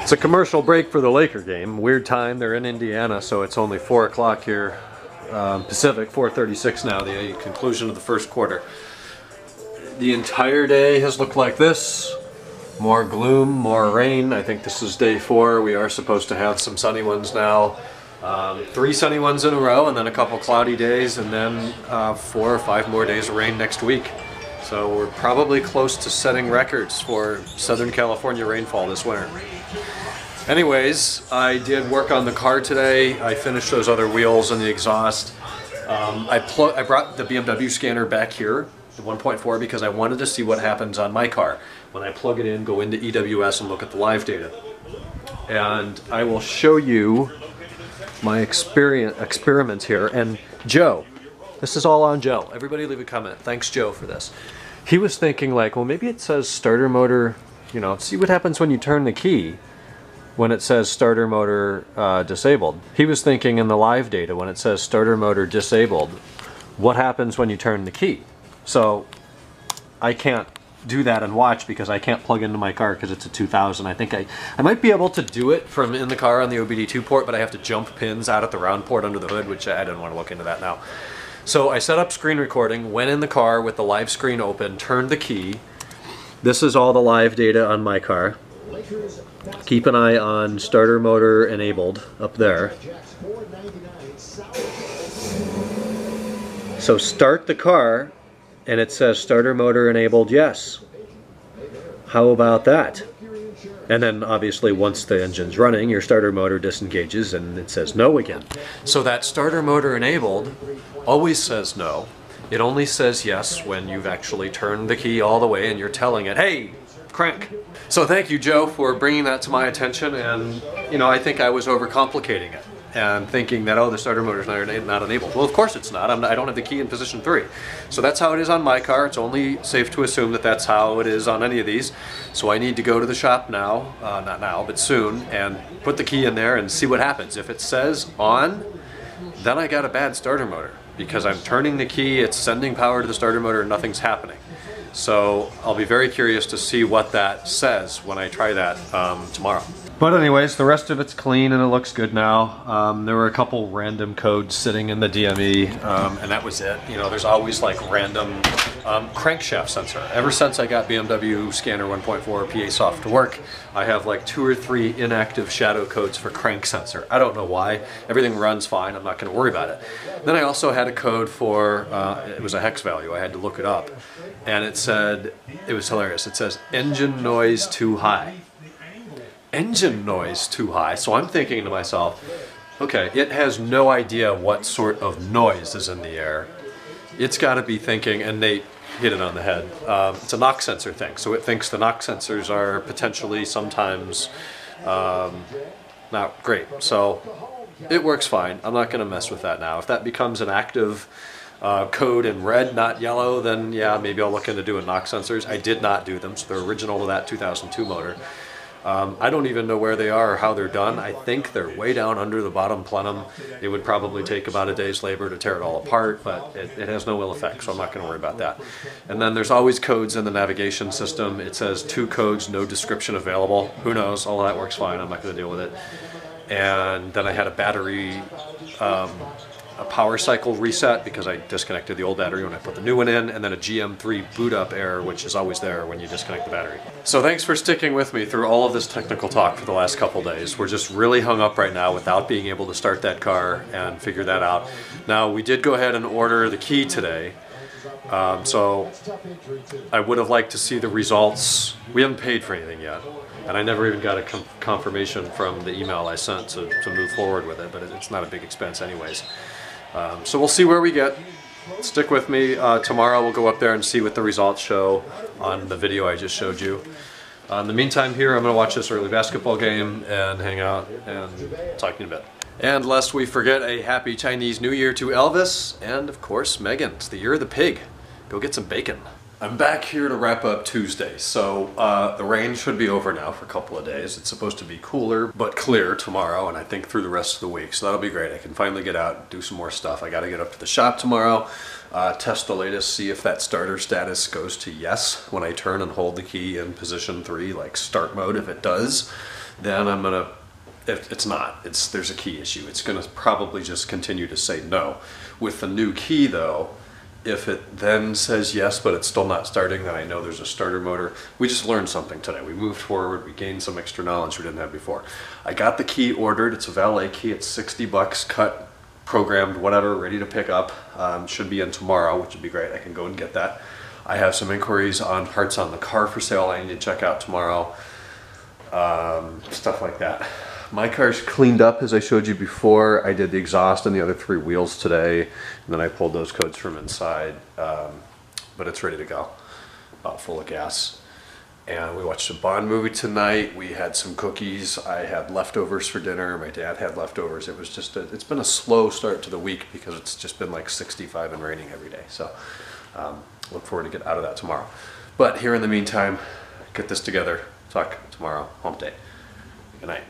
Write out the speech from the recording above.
It's a commercial break for the Laker game. Weird time, they're in Indiana, so it's only 4 o'clock here, Pacific, 4:36 now, the conclusion of the first quarter. The entire day has looked like this. More gloom, more rain. I think this is day 4. We are supposed to have some sunny ones now. 3 sunny ones in a row, and then a couple cloudy days, and then 4 or 5 more days of rain next week. So we're probably close to setting records for Southern California rainfall this winter. Anyways, I did work on the car today. I finished those other wheels and the exhaust. I brought the BMW scanner back here, the 1.4, because I wanted to see what happens on my car when I plug it in, go into EWS and look at the live data. And I will show you my experiment here. And Joe, this is all on Joe. Everybody leave a comment. Thanks, Joe, for this. He was thinking like, well, maybe it says starter motor, you know, see what happens when you turn the key when it says starter motor disabled. He was thinking in the live data when it says starter motor disabled, what happens when you turn the key? So I can't do that and watch because I can't plug into my car because it's a 2000. I think I might be able to do it from in the car on the OBD2 port, but I have to jump pins out at the round port under the hood, which I didn't want to look into that now. So I set up screen recording, went in the car with the live screen open, turned the key. This is all the live data on my car. Keep an eye on starter motor enabled up there. So start the car and it says starter motor enabled, yes. How about that? And then obviously once the engine's running, your starter motor disengages and it says no again. So that starter motor enabled always says no. It only says yes when you've actually turned the key all the way and you're telling it, hey, crank. So thank you, Joe, for bringing that to my attention. And you know, I think I was overcomplicating it and thinking that, oh, the starter motor's not enabled. Well, of course it's not. I don't have the key in position 3. So that's how it is on my car. It's only safe to assume that that's how it is on any of these. So I need to go to the shop now, not now, but soon, and put the key in there and see what happens. If it says on, then I got a bad starter motor because I'm turning the key, it's sending power to the starter motor, and nothing's happening. So I'll be very curious to see what that says when I try that tomorrow. But anyways, the rest of it's clean and it looks good now. There were a couple random codes sitting in the DME, and that was it. You know, there's always like random crankshaft sensor. Ever since I got BMW Scanner 1.4 PA Soft to work, I have like 2 or 3 inactive shadow codes for crank sensor. I don't know why. Everything runs fine. I'm not going to worry about it. Then I also had a code for, it was a hex value. I had to look it up. And it said, it was hilarious. It says engine noise too high. Engine noise too high. So I'm thinking to myself, okay, it has no idea what sort of noise is in the air. It's got to be thinking, and they hit it on the head, it's a knock sensor thing. So it thinks the knock sensors are potentially sometimes not great. So it works fine. I'm not going to mess with that now. If that becomes an active code in red, not yellow, then yeah, maybe I'll look into doing knock sensors. I did not do them, so they're original to that 2002 motor. I don't even know where they are or how they're done. I think they're way down under the bottom plenum. It would probably take about a day's labor to tear it all apart, but it has no ill effect, so I'm not going to worry about that. And then there's always codes in the navigation system. It says 2 codes, no description available. Who knows? All that works fine. I'm not going to deal with it. And then I had a battery, a power cycle reset because I disconnected the old battery when I put the new one in, and then a GM3 boot up error, which is always there when you disconnect the battery. So thanks for sticking with me through all of this technical talk for the last couple days. We're just really hung up right now without being able to start that car and figure that out. Now, we did go ahead and order the key today. So I would have liked to see the results. We haven't paid for anything yet, and I never even got a confirmation from the email I sent to move forward with it, but it's not a big expense anyways. So we'll see where we get. Stick with me. Tomorrow we'll go up there and see what the results show on the video I just showed you. In the meantime here, I'm going to watch this early basketball game and hang out and talk to you in a bit. And lest we forget, a happy Chinese New Year to Elvis and, of course, Megan. It's the year of the pig. Go get some bacon. I'm back here to wrap up Tuesday, so the rain should be over now for a couple of days. It's supposed to be cooler but clear tomorrow, and I think through the rest of the week, so that'll be great. I can finally get out and do some more stuff. I got to get up to the shop tomorrow, test the latest, see if that starter status goes to yes when I turn and hold the key in position 3, like start mode. If it does, then I'm gonna, it's not, there's a key issue. It's gonna probably just continue to say no. With the new key though, if it then says yes, but it's still not starting, then I know there's a starter motor. We just learned something today. We moved forward, we gained some extra knowledge we didn't have before. I got the key ordered, it's a valet key, it's 60 bucks, cut, programmed, whatever, ready to pick up. Should be in tomorrow, which would be great. I can go and get that. I have some inquiries on parts on the car for sale I need to check out tomorrow. Stuff like that. My car's cleaned up as I showed you before. I did the exhaust and the other 3 wheels today, and then I pulled those codes from inside, but it's ready to go, about full of gas. And we watched a Bond movie tonight. We had some cookies. I had leftovers for dinner. My dad had leftovers. It was just it's been a slow start to the week because it's just been like 65 and raining every day. So look forward to get out of that tomorrow. But here in the meantime, get this together. Talk tomorrow, hump day. Good night.